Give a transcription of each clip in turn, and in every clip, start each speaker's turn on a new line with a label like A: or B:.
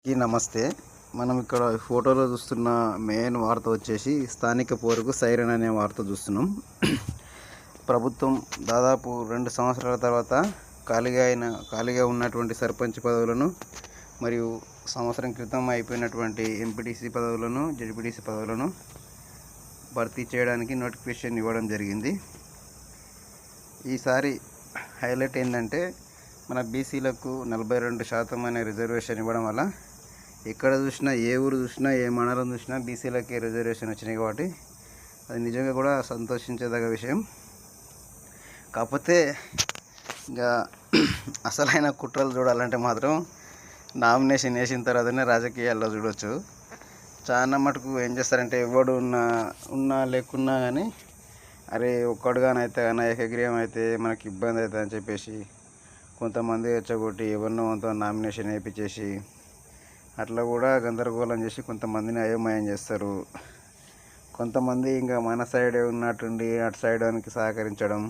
A: నమస్తే. మనం ఇక్కడ ఫోటోలో చూస్తున్న మెయిన్ వార్త వచ్చేసి స్థానిక పోరుకు సైరన్ అనే వార్త చూస్తున్నాం. ప్రభుత్వం దాదాపు 2 సంవత్సరాల తర్వాత ఖాళీగా ఉన్నటువంటి సర్పంచ్ పదవులను మరియు సంవత్సరం క్రితం అయిపోయినటువంటి ఎంపీటీసీ పదవులను, జెడ్పీటీసీ పదవులను భర్తీ చేయడానికి నోటిఫికేషన్ ఇవ్వడం జరిగింది. ఈసారి హైలైట్ ఏంటంటే మన బీసీలకు 42% అనే రిజర్వేషన్ ఇవ్వడం వల్ల ఎక్కడ చూసినా, ఏ ఊరు చూసినా, ఏ మండలం చూసినా బీసీలకి రిజర్వేషన్ వచ్చినాయి. కాబట్టి అది నిజంగా కూడా సంతోషించదగ్గ విషయం. కాకపోతే ఇంకా అసలైన కుట్రలు చూడాలంటే మాత్రం నామినేషన్ వేసిన తర్వాతనే రాజకీయాల్లో చూడవచ్చు. చాలా మటుకు ఏం చేస్తారంటే ఎవడు ఉన్నా లేకున్నా కానీ అరే ఒక్కడుగానైతే కానీ ఏకగ్రీవం అయితే మనకి ఇబ్బంది అవుతుంది అని చెప్పేసి కొంతమంది రెచ్చగొట్టి ఎవరినో నామినేషన్ వేయించేసి అట్లా కూడా గందరగోళం చేసి కొంతమందిని అయోమయం చేస్తారు. కొంతమంది ఇంకా మన సైడే ఉన్నట్టుండి అటు సైడ్ వానికి సహకరించడం,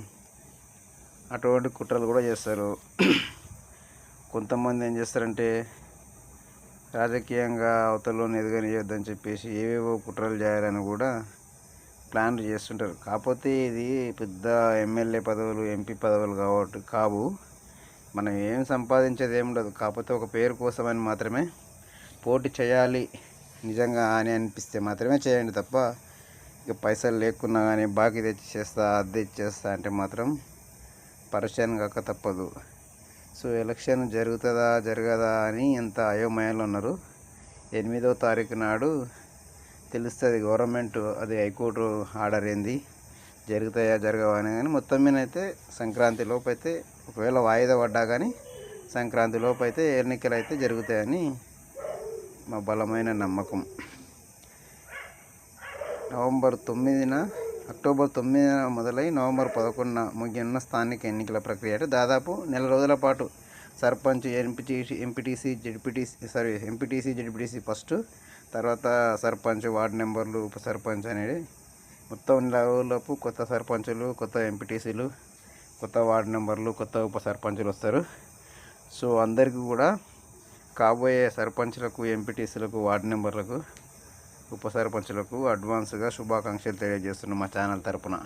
A: అటువంటి కుట్రలు కూడా చేస్తారు. కొంతమంది ఏం చేస్తారంటే రాజకీయంగా అవతలను ఎదగనియొద్దని చెప్పేసి ఏవేవో కుట్రలు చేయాలని కూడా ప్లాన్లు చేస్తుంటారు. కాకపోతే ఇది పెద్ద ఎమ్మెల్యే పదవులు, ఎంపీ పదవులు కావు. మనం ఏం సంపాదించేది ఏం ఉండదు. కాకపోతే ఒక పేరు కోసమని మాత్రమే పోటీ చేయాలి నిజంగా అని అనిపిస్తే మాత్రమే చేయండి తప్ప ఇక పైసలు లేకున్నా కానీ బాకీ తెచ్చి చేస్తా, అద్దె ఇచ్చేస్తా అంటే మాత్రం పరిచయం కాక తప్పదు. సో ఎలక్షన్ జరుగుతుందా జరగదా అని ఎంత అయోమయంలో ఉన్నారు. 8వ తారీఖు నాడు తెలుస్తుంది గవర్నమెంట్, అది హైకోర్టు ఆర్డర్ ఏంది, జరుగుతాయా జరగవా అని. కానీ మొత్తం మీద అయితే సంక్రాంతి లోపు అయితే, ఒకవేళ వాయిదా పడ్డా కానీ సంక్రాంతి లోపు అయితే ఎన్నికలు అయితే జరుగుతాయని మా బలమైన నమ్మకం. అక్టోబర్ 9న మొదలై నవంబర్ 11న ముగియనున్న స్థానిక ఎన్నికల ప్రక్రియ అంటే దాదాపు నెల రోజుల పాటు సర్పంచ్, ఎంపీటీసీ, జెడ్పీటీసీ ఫస్ట్, తర్వాత సర్పంచ్, వార్డు మెంబర్లు, ఉప సర్పంచ్ అనేది మొత్తం నెల రోజులపు కొత్త సర్పంచులు, కొత్త ఎంపీటీసీలు, కొత్త వార్డు మెంబర్లు, కొత్త ఉప సర్పంచులు వస్తారు. సో అందరికీ కూడా కాబోయే సర్పంచ్లకు, ఎంపీటీసీలకు, వార్డు మెంబర్లకు, ఉప సర్పంచ్లకు అడ్వాన్స్గా శుభాకాంక్షలు తెలియజేస్తున్నాం మా ఛానల్ తరపున.